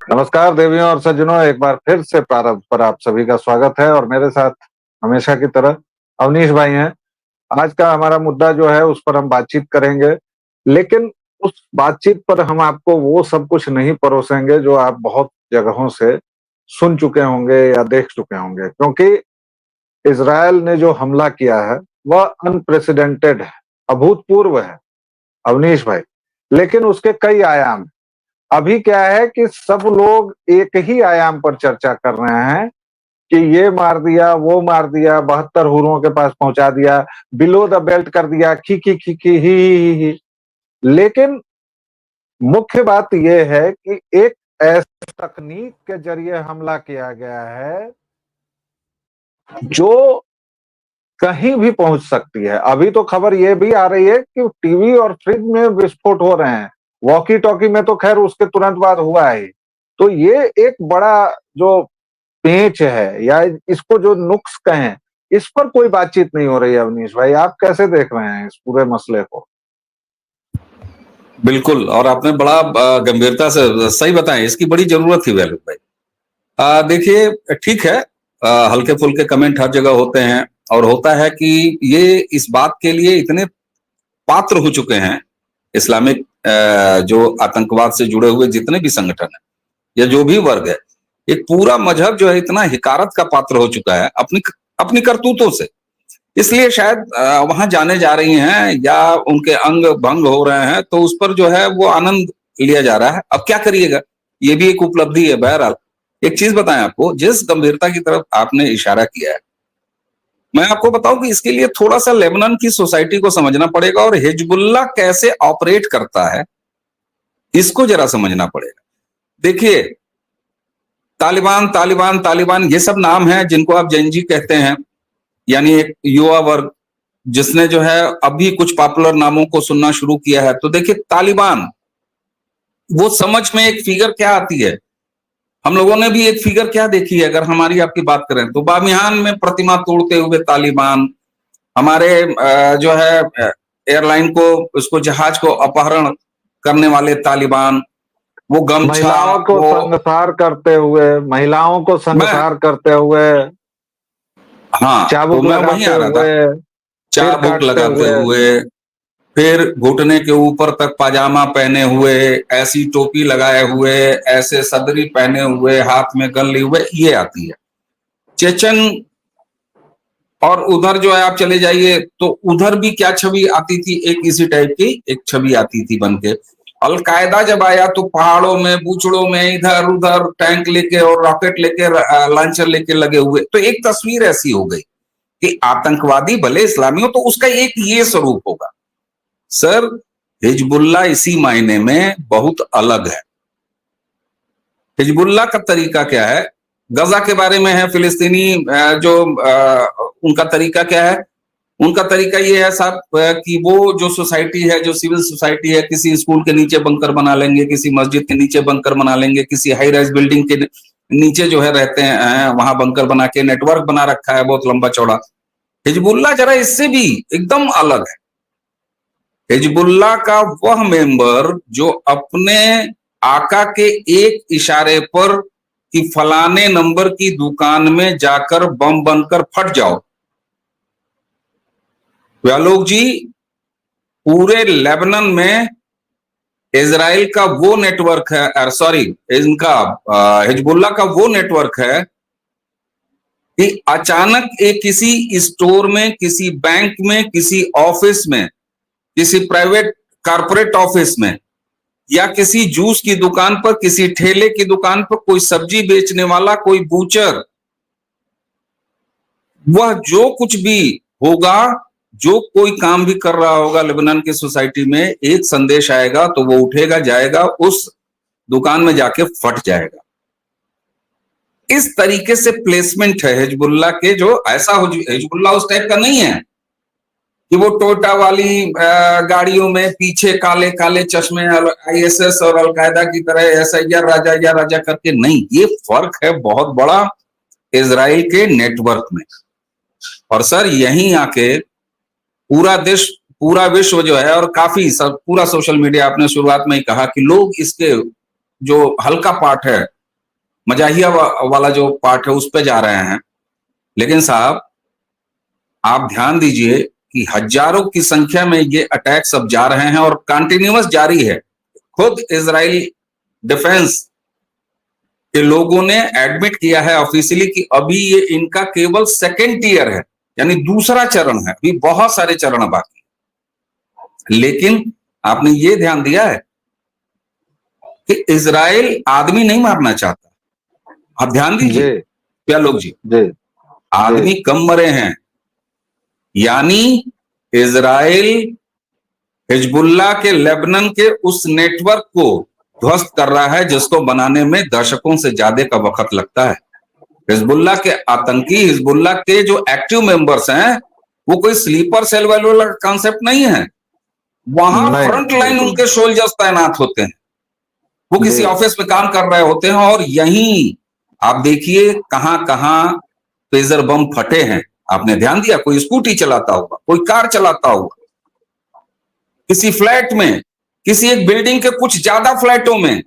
नमस्कार देवियों और सज्जनों, एक बार फिर से प्रारंभ पर आप सभी का स्वागत है और मेरे साथ हमेशा की तरह अवनीश भाई हैं। आज का हमारा मुद्दा जो है उस पर हम बातचीत करेंगे, लेकिन उस बातचीत पर हम आपको वो सब कुछ नहीं परोसेंगे जो आप बहुत जगहों से सुन चुके होंगे या देख चुके होंगे, क्योंकि इजरायल ने जो हमला किया है वह अनप्रेसिडेंटेड है, अभूतपूर्व है अवनीश भाई। लेकिन उसके कई आयाम हैं। अभी क्या है कि सब लोग एक ही आयाम पर चर्चा कर रहे हैं कि ये मार दिया, वो मार दिया, 72 हुरों के पास पहुंचा दिया, बिलो द बेल्ट कर दिया, खी ही। लेकिन मुख्य बात यह है कि एक ऐसी तकनीक के जरिए हमला किया गया है जो कहीं भी पहुंच सकती है। अभी तो खबर यह भी आ रही है कि टीवी और फ्रिज में विस्फोट हो रहे हैं। वॉकी टॉकी में तो खैर उसके तुरंत बाद हुआ है। तो ये एक बड़ा जो पेंच है या इसको जो नुक्स कहें, इस पर कोई बातचीत नहीं हो रही है। अवनीश भाई, आप कैसे देख रहे हैं इस पूरे मसले को? बिल्कुल, और आपने बड़ा गंभीरता से सही बताया, इसकी बड़ी जरूरत थी वैल्यू भाई। देखिए, ठीक है, हल्के फुल्के कमेंट हर जगह होते हैं और होता है कि ये इस बात के लिए इतने पात्र हो चुके हैं इस्लामिक जो आतंकवाद से जुड़े हुए जितने भी संगठन है या जो भी वर्ग है, एक पूरा मजहब जो है इतना हिकारत का पात्र हो चुका है अपनी अपनी करतूतों से। इसलिए शायद वहां जाने जा रही हैं या उनके अंग भंग हो रहे हैं, तो उस पर जो है वो आनंद लिया जा रहा है। अब क्या करिएगा, ये भी एक उपलब्धि है। बहरहाल, एक चीज बताएं आपको, जिस गंभीरता की तरफ आपने इशारा किया है, मैं आपको बताऊं कि इसके लिए थोड़ा सा लेबनान की सोसाइटी को समझना पड़ेगा और हिजबुल्लाह कैसे ऑपरेट करता है इसको जरा समझना पड़ेगा। देखिए, तालिबान तालिबान तालिबान ये सब नाम है जिनको आप जेनजी कहते हैं, यानी एक युवा वर्ग जिसने जो है अभी कुछ पॉपुलर नामों को सुनना शुरू किया है। तो देखिए, तालिबान, वो समझ में एक फिगर क्या आती है, हम लोगों ने भी एक फिगर क्या देखी है। अगर हमारी आपकी बात करें तो बामियान में प्रतिमा तोड़ते हुए तालिबान, हमारे जो है एयरलाइन को, उसको जहाज को अपहरण करने वाले तालिबान, वो गमछा, महिलाओं को वो संसार करते हुए, महिलाओं को संसार करते हुए, हाँ, तो चाबुक मैं वहीं लगाते आ रहा था। हुए, सिर चाबुक काटते लगाते हुए। हुए, फिर घुटने के ऊपर तक पाजामा पहने हुए, ऐसी टोपी लगाए हुए, ऐसे सदरी पहने हुए, हाथ में गन लिए हुए, ये आती है चेचन। और उधर जो है आप चले जाइए तो उधर भी क्या छवि आती थी, एक इसी टाइप की एक छवि आती थी बन के। अलकायदा जब आया तो पहाड़ों में, बूचड़ों में, इधर उधर टैंक लेके और रॉकेट लेके, लॉन्चर लेके लगे हुए। तो एक तस्वीर ऐसी हो गई कि आतंकवादी भले इस्लामी हो तो उसका एक ये स्वरूप होगा। सर, हिजबुल्लाह इसी मायने में बहुत अलग है। हिजबुल्लाह का तरीका क्या है, गजा के बारे में है, फिलिस्तीनी जो उनका तरीका क्या है, उनका तरीका ये है साहब कि वो जो सोसाइटी है, जो सिविल सोसाइटी है, किसी स्कूल के नीचे बंकर बना लेंगे, किसी मस्जिद के नीचे बंकर बना लेंगे, किसी हाई राइज बिल्डिंग के नीचे जो है रहते हैं, वहां बंकर बना के नेटवर्क बना रखा है बहुत लंबा चौड़ा। हिजबुल्लाह जरा इससे भी एकदम अलग है। हिजबुल्लाह का वह मेंबर जो अपने आका के एक इशारे पर कि फलाने नंबर की दुकान में जाकर बम बनकर फट जाओ, व्यालोक जी, पूरे लेबनान में इजराइल का वो नेटवर्क है, सॉरी, इनका हिजबुल्लाह का वो नेटवर्क है कि अचानक एक किसी स्टोर में, किसी बैंक में, किसी ऑफिस में, किसी प्राइवेट कारपोरेट ऑफिस में, या किसी जूस की दुकान पर, किसी ठेले की दुकान पर, कोई सब्जी बेचने वाला, कोई बूचर, वह जो कुछ भी होगा, जो कोई काम भी कर रहा होगा लेबनान की सोसाइटी में, एक संदेश आएगा तो वो उठेगा, जाएगा, उस दुकान में जाके फट जाएगा। इस तरीके से प्लेसमेंट है हिजबुल्लाह के। जो ऐसा हिजबुल्लाह उस टाइप का नहीं है कि वो टोयोटा वाली गाड़ियों में पीछे काले काले चश्मे, आईएसएस और अलकायदा की तरह ऐसा या राजा करके, नहीं। ये फर्क है बहुत बड़ा इजराइल के नेटवर्क में। और सर, यहीं आके पूरा देश, पूरा विश्व जो है, और पूरा सोशल मीडिया, आपने शुरुआत में ही कहा कि लोग इसके जो हल्का पार्ट है मजाहिया वाला जो पार्ट है उस पे जा रहे हैं। लेकिन साहब आप ध्यान दीजिए कि हजारों की संख्या में ये अटैक्स अब जा रहे हैं और कंटिन्यूअस जारी है। खुद इजराइल डिफेंस के लोगों ने एडमिट किया है ऑफिशियली कि अभी ये इनका केवल सेकेंड टीयर है, यानी दूसरा चरण है, अभी बहुत सारे चरण बाकी। लेकिन आपने ये ध्यान दिया है कि इजराइल आदमी नहीं मारना चाहता। आप ध्यान दीजिए क्या लोग जी, आदमी कम मरे हैं, यानी इजराइल हिजबुल्लाह के लेबनान के उस नेटवर्क को ध्वस्त कर रहा है जिसको बनाने में दशकों से ज्यादा का वक्त लगता है। हिजबुल्लाह के आतंकी, हिजबुल्लाह के जो एक्टिव मेंबर्स हैं, वो कोई स्लीपर सेल वाला कॉन्सेप्ट नहीं है। वहां फ्रंट लाइन उनके सोल्जर्स तैनात होते हैं, वो किसी ऑफिस में काम कर रहे होते हैं और यहीं आप देखिए कहां कहां पेजर बम फटे हैं। आपने ध्यान दिया? कोई स्कूटी चलाता होगा, कोई कार चलाता होगा, किसी फ्लैट में, किसी एक बिल्डिंग के कुछ ज्यादा फ्लैटों में।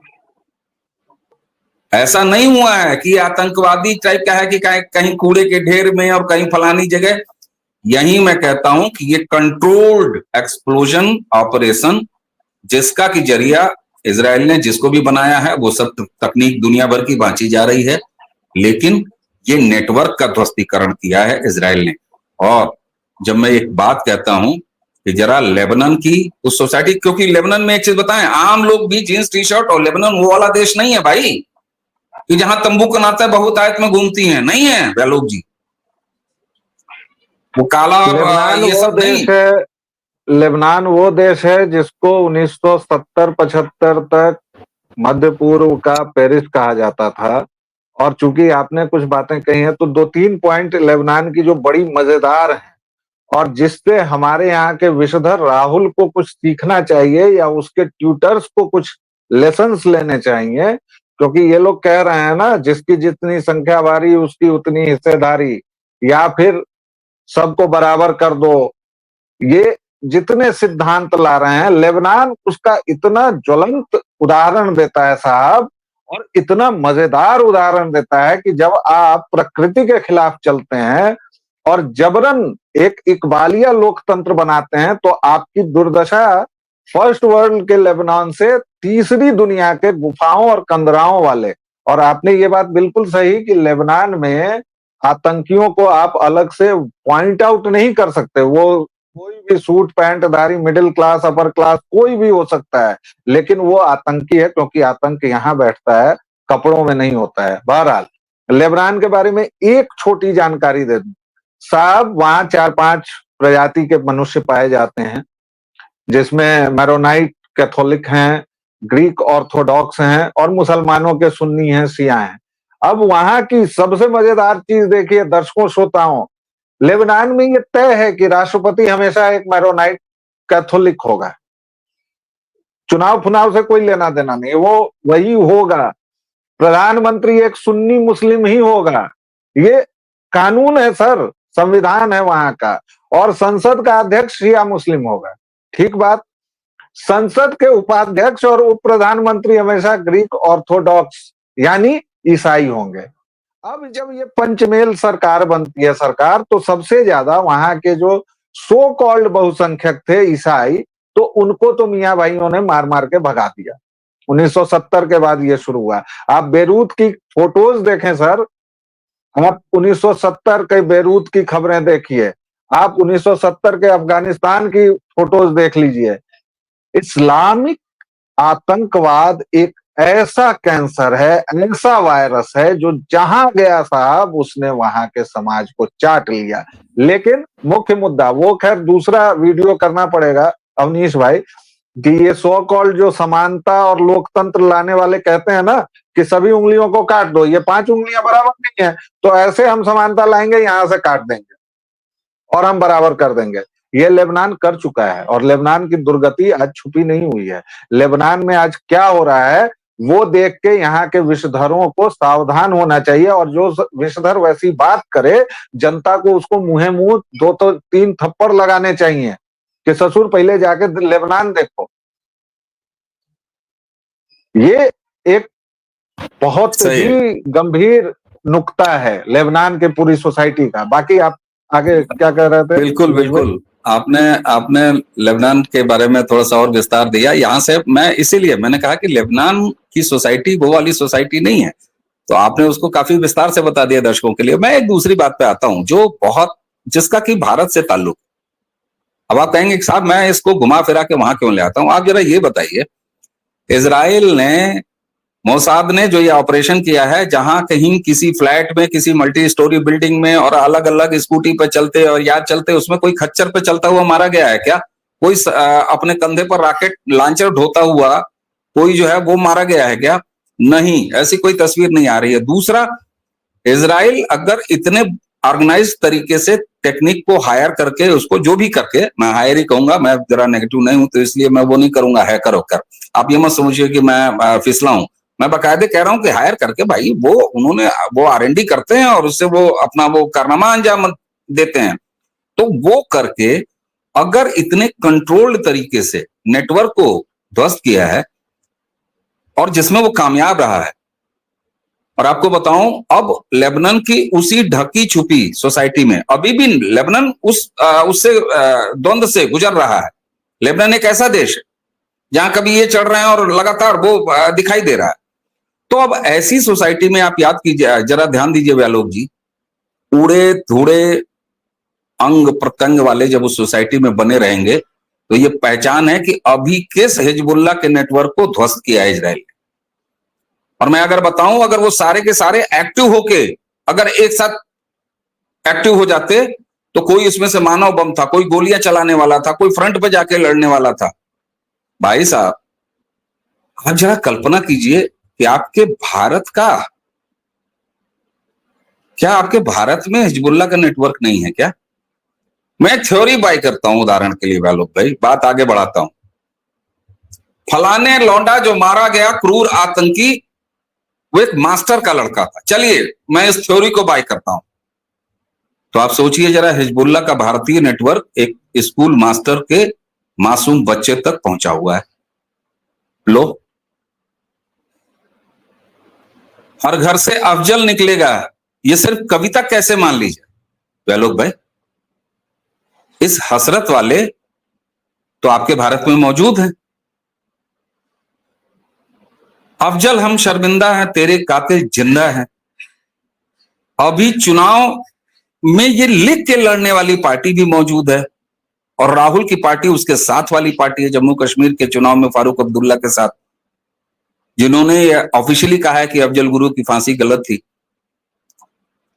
ऐसा नहीं हुआ है कि आतंकवादी टाइप का है कि कहीं कूड़े के ढेर में और कहीं फलानी जगह। यही मैं कहता हूं कि ये कंट्रोल्ड एक्सप्लोजन ऑपरेशन, जिसका की जरिया इजराइल ने जिसको भी बनाया है, वो सब तकनीक दुनिया भर की बांटी जा रही है, लेकिन ये नेटवर्क का ध्वस्तीकरण किया है इजराइल ने। और जब मैं एक बात कहता हूं कि जरा लेबनान की उस सोसाइटी, क्योंकि लेबनान में एक चीज बताएं, आम लोग भी जींस टी शर्ट, और लेबनान वो वाला देश नहीं है भाई कि जहां तंबू कनाते बहुतायत में घूमती हैं, नहीं है वे लोग जी। वो काला और ये सब नहीं है। लेबनान वो देश है जिसको 1970-75 तक मध्य पूर्व का पेरिस कहा जाता था। और चूंकि आपने कुछ बातें कही हैं, तो 2-3 पॉइंट लेबनान की जो बड़ी मजेदार है और जिससे हमारे यहाँ के विषधर राहुल को कुछ सीखना चाहिए या उसके ट्यूटर्स को कुछ लेसन्स लेने चाहिए, क्योंकि ये लोग कह रहे हैं ना, जिसकी जितनी संख्या बारी उसकी उतनी हिस्सेदारी, या फिर सबको बराबर कर दो। ये जितने सिद्धांत ला रहे हैं, लेबनान उसका इतना ज्वलंत उदाहरण देता है साहब, और इतना मजेदार उदाहरण देता है कि जब आप प्रकृति के खिलाफ चलते हैं और जबरन एक इकबालिया लोकतंत्र बनाते हैं, तो आपकी दुर्दशा फर्स्ट वर्ल्ड के लेबनान से तीसरी दुनिया के गुफाओं और कंदराओं वाले। और आपने ये बात बिल्कुल सही कि लेबनान में आतंकियों को आप अलग से पॉइंट आउट नहीं कर सकते। वो कोई भी सूट पैंटधारी, मिडिल क्लास, अपर क्लास, कोई भी हो सकता है, लेकिन वो आतंकी है, क्योंकि आतंक यहाँ बैठता है, कपड़ों में नहीं होता है। बहरहाल, लेबनान के बारे में एक छोटी जानकारी दे दूं साहब, वहां 4-5 प्रजाति के मनुष्य पाए जाते हैं, जिसमें मैरोनाइट कैथोलिक हैं, ग्रीक ऑर्थोडॉक्स हैं, और मुसलमानों के सुन्नी हैं, शिया हैं। अब वहां की सबसे मजेदार चीज देखिए दर्शकों श्रोताओं, लेबनान में ये तय है कि राष्ट्रपति हमेशा एक मैरोनाइट कैथोलिक होगा। चुनाव फुनाव से कोई लेना देना नहीं, वो वही होगा। प्रधानमंत्री एक सुन्नी मुस्लिम ही होगा। ये कानून है सर, संविधान है वहां का। और संसद का अध्यक्ष शिया मुस्लिम होगा। ठीक बात। संसद के उपाध्यक्ष और उप प्रधानमंत्री हमेशा ग्रीक ऑर्थोडॉक्स यानी ईसाई होंगे। अब जब ये पंचमेल सरकार बनती है सरकार, तो सबसे ज्यादा वहां के जो सो कॉल्ड बहुसंख्यक थे ईसाई, तो उनको तो मियां भाइयों ने मार मार के भगा दिया। 1970 के बाद ये शुरू हुआ। आप बेरूत की फोटोज देखें सर, आप 1970 के बेरूत की खबरें देखिए, आप 1970 के अफगानिस्तान की फोटोज देख लीजिए। इस्लामिक आतंकवाद एक ऐसा कैंसर है, ऐसा वायरस है, जो जहां गया साहब उसने वहां के समाज को चाट लिया। लेकिन मुख्य मुद्दा, वो खैर दूसरा वीडियो करना पड़ेगा अवनीश भाई, कि ये सो कॉल्ड जो समानता और लोकतंत्र लाने वाले कहते हैं ना कि सभी उंगलियों को काट दो, ये 5 उंगलियां बराबर नहीं है, तो ऐसे हम समानता लाएंगे, यहां से काट देंगे और हम बराबर कर देंगे। ये लेबनान कर चुका है, और लेबनान की दुर्गति आज छुपी नहीं हुई है। लेबनान में आज क्या हो रहा है वो देख के यहाँ के विषधरों को सावधान होना चाहिए, और जो विषधर वैसी बात करे, जनता को उसको मुंहे मुंह 2-3 थप्पड़ लगाने चाहिए कि ससुर पहले जाके लेबनान देखो। ये एक बहुत सही है। ही गंभीर नुक्ता है लेबनान के पूरी सोसाइटी का। बाकी आप आगे क्या कह रहे थे? बिल्कुल उमेश भाई? बिल्कुल, आपने आपने लेबनान के बारे में थोड़ा सा और विस्तार दिया। यहाँ से मैं इसीलिए मैंने कहा कि लेबनान की सोसाइटी वो वाली सोसाइटी नहीं है, तो आपने उसको काफी विस्तार से बता दिया दर्शकों के लिए। मैं एक दूसरी बात पे आता हूं जो बहुत, जिसका कि भारत से ताल्लुक। अब आप कहेंगे कि साहब मैं इसको घुमा फिरा के वहां क्यों ले आता हूं, आप जरा ये बताइए, इजराइल ने, मोसाद ने जो ये ऑपरेशन किया है, जहां कहीं किसी फ्लैट में, किसी मल्टी स्टोरी बिल्डिंग में और अलग अलग स्कूटी पे चलते और याद चलते, उसमें कोई खच्चर पे चलता हुआ मारा गया है क्या? कोई अपने कंधे पर रॉकेट लॉन्चर ढोता हुआ कोई जो है वो मारा गया है क्या? नहीं, ऐसी कोई तस्वीर नहीं आ रही है। दूसरा, इजराइल अगर इतने ऑर्गेनाइज तरीके से टेक्निक को हायर करके, उसको जो भी करके, मैं हायर ही कहूंगा, मैं जरा नेगेटिव नहीं हूं तो इसलिए मैं वो नहीं करूंगा हैकर होकर, आप ये मत समझिए कि मैं फिसला हूं, मैं बाकायदे कह रहा हूं कि हायर करके भाई वो उन्होंने वो R&D करते हैं और उससे वो अपना वो कारनामा अंजाम देते हैं। तो वो करके अगर इतने कंट्रोल्ड तरीके से नेटवर्क को ध्वस्त किया है और जिसमें वो कामयाब रहा है, और आपको बताऊं अब लेबनान की उसी ढकी छुपी सोसाइटी में अभी भी लेबनान उससे द्वंद्व से गुजर रहा है। लेबनान एक ऐसा देश है जहां कभी ये चढ़ रहे हैं और लगातार वो दिखाई दे रहा है। तो अब ऐसी सोसाइटी में आप याद कीजिए, जरा ध्यान दीजिए आलोक जी, कूड़े धूड़े अंग प्रत्यंग वाले जब उस सोसाइटी में बने रहेंगे तो ये पहचान है कि अभी किस हिजबुल्लाह के नेटवर्क को ध्वस्त किया है इजराइल। और मैं अगर बताऊं, अगर वो सारे के सारे एक्टिव होके अगर एक साथ एक्टिव हो जाते तो कोई इसमें से मानव बम था, कोई गोलियां चलाने वाला था, कोई फ्रंट पे जाके लड़ने वाला था। भाई साहब आप जरा कल्पना कीजिए कि आपके भारत का, क्या आपके भारत में हिजबुल्लाह का नेटवर्क नहीं है क्या? मैं थ्योरी बाय करता हूं उदाहरण के लिए आलोक भाई, बात आगे बढ़ाता हूं। फलाने लौंडा जो मारा गया क्रूर आतंकी वो एक मास्टर का लड़का था, चलिए मैं इस थ्योरी को बाय करता हूं। तो आप सोचिए जरा, हिजबुल्लाह का भारतीय नेटवर्क एक स्कूल मास्टर के मासूम बच्चे तक पहुंचा हुआ है। लो, हर घर से अफजल निकलेगा, ये सिर्फ कविता कैसे मान लीजिए आलोक भाई। इस हसरत वाले तो आपके भारत में मौजूद हैं। अफजल हम शर्मिंदा हैं, तेरे कातिल जिंदा हैं। अभी चुनाव में ये लिख के लड़ने वाली पार्टी भी मौजूद है, और राहुल की पार्टी उसके साथ वाली पार्टी है, जम्मू कश्मीर के चुनाव में फारूक अब्दुल्ला के साथ, जिन्होंने ऑफिशियली कहा है कि अफजल गुरु की फांसी गलत थी।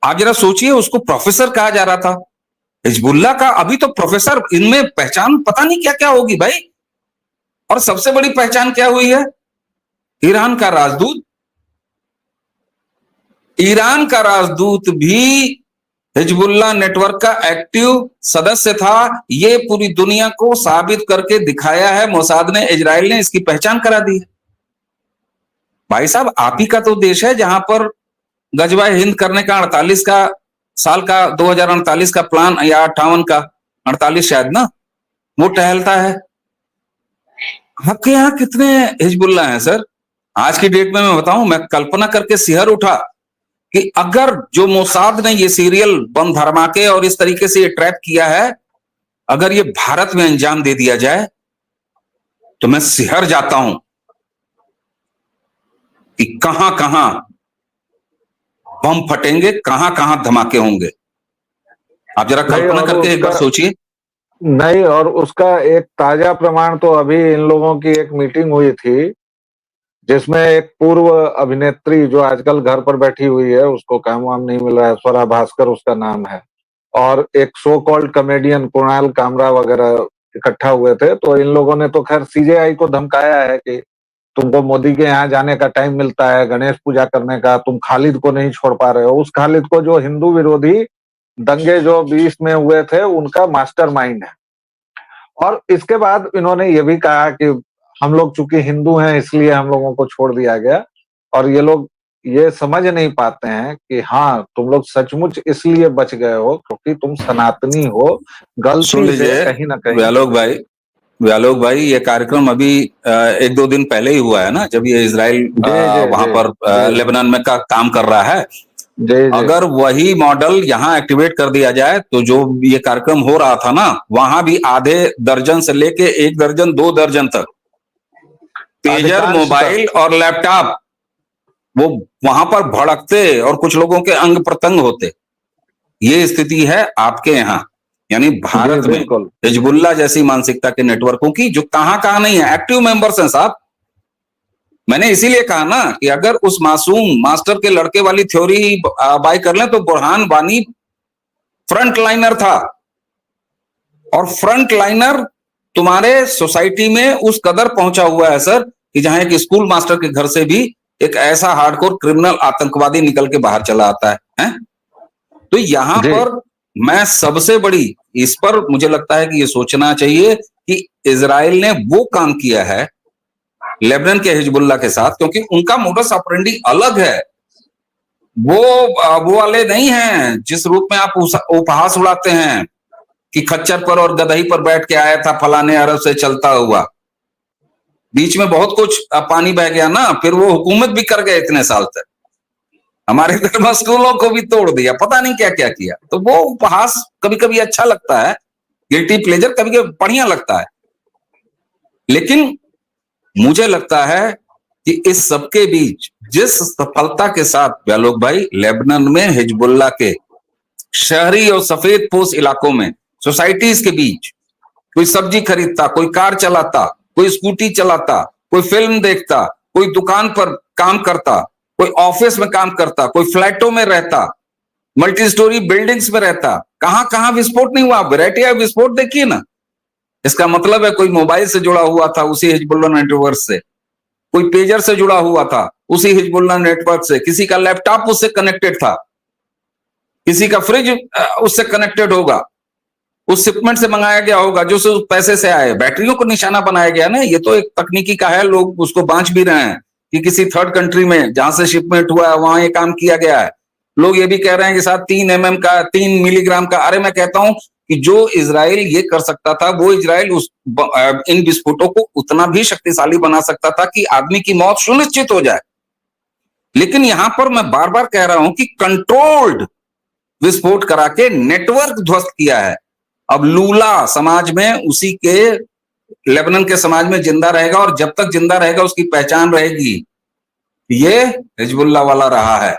आप जरा सोचिए, उसको प्रोफेसर कहा जा रहा था हिजबुल्लाह का, अभी तो प्रोफेसर, इनमें पहचान पता नहीं क्या क्या होगी भाई। और सबसे बड़ी पहचान क्या हुई है? ईरान का राजदूत, ईरान का राजदूत भी हिजबुल्लाह नेटवर्क का एक्टिव सदस्य था। ये पूरी दुनिया को साबित करके दिखाया है मोसाद ने, इजराइल ने इसकी पहचान करा दी है। भाई साहब आप ही का तो देश है जहां पर गजवा हिंद करने का 48 का साल का 2048 का प्लान, या 58 का, 48 शायद ना, वो टहलता है। आपके यहाँ कितने हिजबुल्लाह हैं सर? आज की डेट में मैं बताऊं, मैं कल्पना करके सिहर उठा कि अगर जो मोसाद ने ये सीरियल बम धमाके और इस तरीके से ये ट्रैप किया है, अगर ये भारत में अंजाम दे दिया जाए तो मैं सिहर जाता हूं कि कहां कहां बम फटेंगे, कहां कहां धमाके होंगे। आप जरा कल्पना करके एक बार सोचिए। नहीं, और उसका एक ताजा प्रमाण तो अभी इन लोगों की एक मीटिंग हुई थी जिसमें एक पूर्व अभिनेत्री जो आजकल घर पर बैठी हुई है, उसको काम वाम नहीं मिल रहा है, स्वरा भास्कर उसका नाम है, और एक so called comedian Kunal Kamra वगैरह इकट्ठा हुए थे। तो इन लोगों ने तो खैर CJI को धमकाया है कि तुमको मोदी के यहाँ जाने का टाइम मिलता है, गणेश पूजा करने का, तुम खालिद को नहीं छोड़ पा रहे हो। उस खालिद को जो हिंदू विरोधी दंगे जो 20 में हुए थे उनका मास्टरमाइंड है। और इसके बाद इन्होंने ये भी कहा कि हम लोग चूंकि हिंदू हैं इसलिए हम लोगों को छोड़ दिया गया, और ये लोग ये समझ नहीं पाते हैं कि हाँ तुम लोग सचमुच इसलिए बच गए हो क्योंकि तुम सनातनी हो, गलती से कहीं ना कहीं। आलोक भाई, व्यालोक भाई, ये कार्यक्रम अभी 1-2 दिन पहले ही हुआ है ना, जब ये इजराइल वहां पर लेबनान में का काम कर रहा है। अगर वही मॉडल यहाँ एक्टिवेट कर दिया जाए तो जो ये कार्यक्रम हो रहा था ना, वहां भी आधे दर्जन से लेके 1 दर्जन 2 दर्जन तक पेजर, मोबाइल और लैपटॉप वो वहां पर भड़कते और कुछ लोगों के अंग प्रत्यंग होते। ये स्थिति है आपके यहाँ, यानी भारत में हिजबुल्लाह जैसी मानसिकता के नेटवर्कों की, जो कहां नहीं है, एक्टिव मेंबर्स हैं साहब। मैंने इसीलिए कहा ना कि अगर उस मासूम मास्टर के लड़के वाली थ्योरी बाय कर लें तो बुरहान वानी फ्रंट लाइनर था, और फ्रंट लाइनर तुम्हारे सोसाइटी में उस कदर पहुंचा हुआ है सर कि जहां एक स्कूल मास्टर के घर से भी एक ऐसा हार्डकोर क्रिमिनल आतंकवादी निकल के बाहर चला आता है? तो यहां पर मैं सबसे बड़ी, इस पर मुझे लगता है कि ये सोचना चाहिए कि इजराइल ने वो काम किया है लेबनान के हिजबुल्लाह के साथ, क्योंकि उनका मोडस ऑपरेंडी अलग है। वो वाले नहीं हैं जिस रूप में आप उपहास उड़ाते हैं कि खच्चर पर और गदही पर बैठ के आया था फलाने अरब से चलता हुआ, बीच में बहुत कुछ पानी बह गया ना, फिर वो हुकूमत भी कर गए इतने साल तक, हमारे धर्म स्कूलों को भी तोड़ दिया, पता नहीं क्या क्या किया। तो वो उपहास कभी कभी अच्छा लगता है, गिल्टी प्लेजर कभी कभी बढ़िया लगता है, लेकिन मुझे लगता है कि इस सबके बीच जिस सफलता के साथ व्यालोक भाई लेबनान में हिजबुल्लाह के शहरी और सफेद पोश इलाकों में सोसाइटीज के बीच कोई सब्जी खरीदता, कोई कार चलाता, कोई स्कूटी चलाता, कोई फिल्म देखता, कोई दुकान पर काम करता, कोई ऑफिस में काम करता, कोई फ्लैटों में रहता, मल्टी स्टोरी बिल्डिंग्स में रहता, कहां कहां विस्फोट नहीं हुआ, वैरायटी ऑफ विस्फोट देखिए ना। इसका मतलब है कोई मोबाइल से जुड़ा हुआ था उसी हिजबुल्लाह नेटवर्क से, कोई पेजर से जुड़ा हुआ था उसी हिजबुल्लाह नेटवर्क से, किसी का लैपटॉप उससे कनेक्टेड था, किसी का फ्रिज उससे कनेक्टेड होगा, उस शिपमेंट से मंगाया गया होगा जो उस पैसे से आए, बैटरियों को निशाना बनाया गया ना। ये तो एक तकनीकी का है, लोग उसको बांच भी रहे हैं कि किसी थर्ड कंट्री में जहां से शिपमेंट हुआ है वहां ये काम किया गया है। लोग ये भी कह रहे हैं कि साथ 3 mm का, 3 मिलीग्राम का। अरे मैं कहता हूं कि जो इजराइल ये कर सकता था, वो इजराइल इन विस्फोटों को उतना भी शक्तिशाली बना सकता था कि आदमी की मौत सुनिश्चित हो जाए। लेकिन यहां पर मैं बार बार कह रहा हूं कि कंट्रोल्ड विस्फोट करा के नेटवर्क ध्वस्त किया है। अब लूला समाज में उसी के लेबनान के समाज में जिंदा रहेगा, और जब तक जिंदा रहेगा उसकी पहचान रहेगी, ये हिजबुल्लाह वाला रहा है।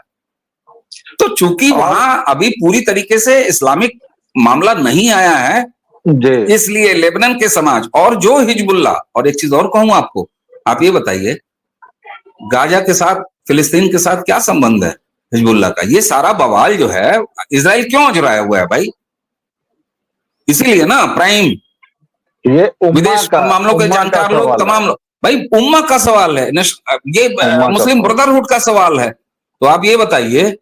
तो चूंकि वहां अभी पूरी तरीके से इस्लामिक मामला नहीं आया है, इसलिए लेबनान के समाज और जो हिजबुल्लाह, और एक चीज और कहूं आपको, आप ये बताइए गाजा के साथ, फिलिस्तीन के साथ क्या संबंध है हिजबुल्लाह का? ये सारा बवाल जो है इजराइल क्यों अजराया हुआ है भाई? इसीलिए ना प्राइम, ये विदेश मामलों के जानकार लोग, तमाम लोग, भाई उम्मा का सवाल है, ये मुस्लिम ब्रदरहुड का सवाल है। तो आप ये बताइए,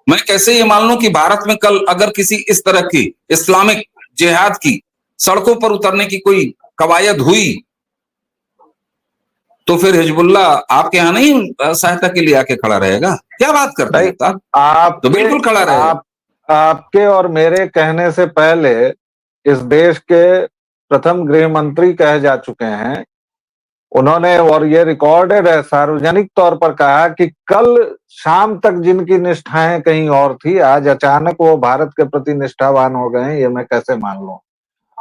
मैं कैसे ये मान लूं कि भारत में कल अगर किसी इस तरह की इस्लामिक जिहाद की सड़कों पर उतरने की कोई कवायद हुई, तो फिर हिजबुल्लाह आपके यहाँ नहीं सहायता के लिए आके खड़ा रहेगा? क्या बात करते हैं आप? तो बिल्कुल खड़ा रहेगा। आपके और मेरे कहने से पहले इस देश के प्रथम गृह मंत्री कहे जा चुके हैं, उन्होंने, और ये रिकॉर्डेड है, सार्वजनिक तौर पर कहा कि कल शाम तक जिनकी निष्ठाएं कहीं और थी, आज अचानक वो भारत के प्रति निष्ठावान हो गए, ये मैं कैसे मान लूं।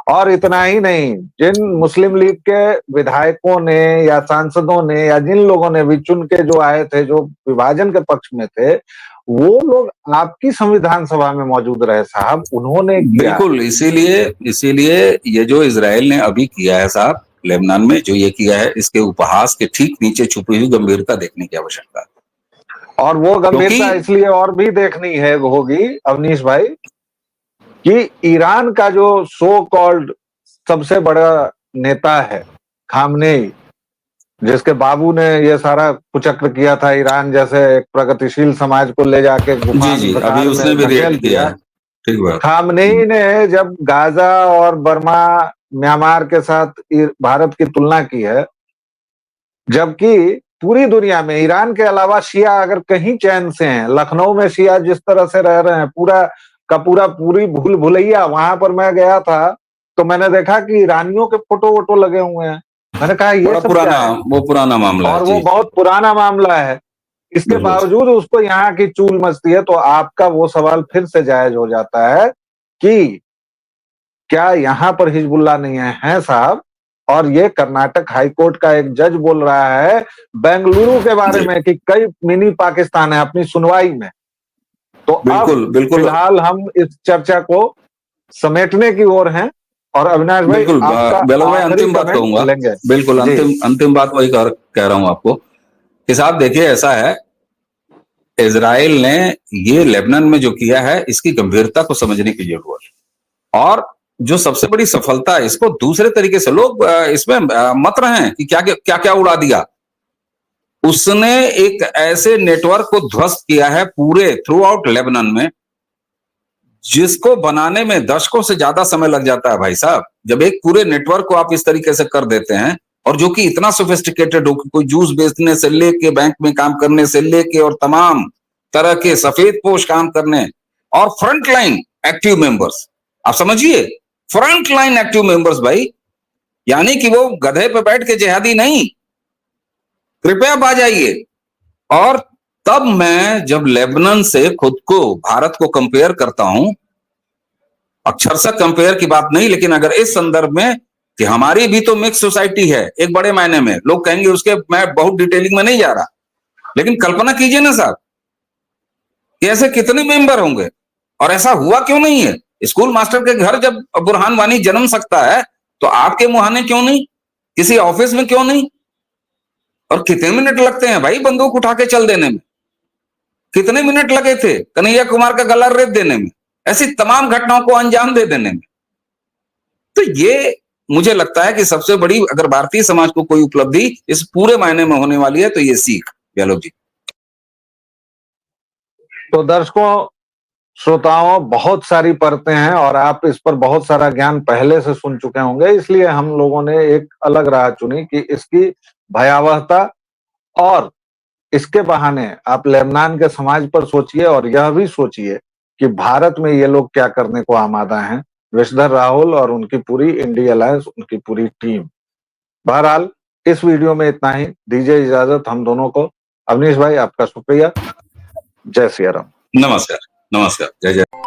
और इतना ही नहीं, जिन मुस्लिम लीग के विधायकों ने या सांसदों ने या जिन लोगों ने भी चुन के जो आए थे, जो विभाजन के पक्ष में थे, वो लोग आपकी संविधान सभा में मौजूद रहे साहब, उन्होंने बिल्कुल। इसीलिए ये जो इजराइल ने अभी किया है साहब लेबनान में, जो ये किया है, इसके उपहास के ठीक नीचे छुपी हुई गंभीरता देखने की आवश्यकता है। और वो गंभीरता इसलिए और भी देखनी है होगी अवनीश भाई कि ईरान का जो सो कॉल्ड सबसे बड़ा नेता है खामनेई, जिसके बाबू ने ये सारा कुचक्र किया था ईरान जैसे एक प्रगतिशील समाज को ले जाके अभी उसने भी रिएक्ट किया। खामनेई ने जब गाजा और बर्मा म्यांमार के साथ भारत की तुलना की है, जबकि पूरी दुनिया में ईरान के अलावा शिया अगर कहीं चैन से हैं, लखनऊ में शिया जिस तरह से रह रहे हैं, पूरी भूल भुलैया, वहां पर मैं गया था तो मैंने देखा कि ईरानियों के फोटो वोटो लगे हुए हैं। मैंने कहा ये सब क्या है? वो पुराना मामला है और वो जी। बहुत पुराना मामला है। इसके बावजूद उसको यहाँ की चूल मचती है। तो आपका वो सवाल फिर से जायज हो जाता है कि क्या यहाँ पर हिजबुल्लाह नहीं है साहब? और ये कर्नाटक हाईकोर्ट का एक जज बोल रहा है बेंगलुरु के बारे में कि कई मिनी पाकिस्तान है अपनी सुनवाई में। तो अब फिलहाल हम इस चर्चा को समेटने की ओर हैं। और अविनाश भाई, भाई अंतिम बात कहूंगा, बिल्कुल अंतिम बात वही कह रहा हूं आपको कि साहब देखिए, ऐसा है, इजराइल ने ये लेबनान में जो किया है इसकी गंभीरता को समझने की जरूरत है। और जो सबसे बड़ी सफलता है, इसको दूसरे तरीके से लोग इसमें मत रहे हैं कि क्या क्या उड़ा दिया। उसने एक ऐसे नेटवर्क को ध्वस्त किया है पूरे थ्रू आउट लेबनान में, जिसको बनाने में दशकों से ज्यादा समय लग जाता है भाई साहब। जब एक पूरे नेटवर्क को आप इस तरीके से कर देते हैं, और जो कि इतना सोफिस्टिकेटेड हो कि कोई जूस बेचने से लेके बैंक में काम करने से लेके और तमाम तरह के सफेद पोश काम करने, और फ्रंट लाइन एक्टिव मेंबर्स, आप समझिए, फ्रंट लाइन एक्टिव मेंबर्स भाई, यानी कि वो गधे पे बैठ के जिहादी नहीं, कृपया आ जाइए। और तब मैं जब लेबनान से खुद को, भारत को कंपेयर करता हूं, अक्षरशः कंपेयर की बात नहीं, लेकिन अगर इस संदर्भ में कि हमारी भी तो मिक्स सोसाइटी है एक बड़े मायने में, लोग कहेंगे उसके, मैं बहुत डिटेलिंग में नहीं जा रहा, लेकिन कल्पना कीजिए ना साहब कि ऐसे कितने मेंबर होंगे। और ऐसा हुआ क्यों नहीं है? स्कूल मास्टर के घर जब बुरहान वानी जन्म सकता है, तो आपके मुहाने क्यों नहीं? किसी ऑफिस में क्यों नहीं? और कितने मिनट लगते हैं भाई बंदूक उठा के चल देने में? कितने मिनट लगे थे कन्हैया कुमार का गला रेत देने में, ऐसी तमाम घटनाओं को अंजाम दे देने में? तो ये मुझे लगता है कि सबसे बड़ी, अगर भारतीय समाज को कोई उपलब्धि इस पूरे मायने में होने वाली है, तो ये सीख व्यालोक जी। तो दर्शकों, श्रोताओं, बहुत सारी परतें हैं और आप इस पर बहुत सारा ज्ञान पहले से सुन चुके होंगे, इसलिए हम लोगों ने एक अलग राह चुनी कि इसकी भयावहता और इसके बहाने आप लेबनान के समाज पर सोचिए और यह भी सोचिए कि भारत में ये लोग क्या करने को आमादा हैं, विशधर राहुल और उनकी पूरी इंडिया अलायंस, उनकी पूरी टीम। बहरहाल इस वीडियो में इतना ही, दीजिए इजाजत हम दोनों को। अवनीश भाई, आपका शुक्रिया। जय सिया राम। नमस्कार, नमस्कार, जय जय।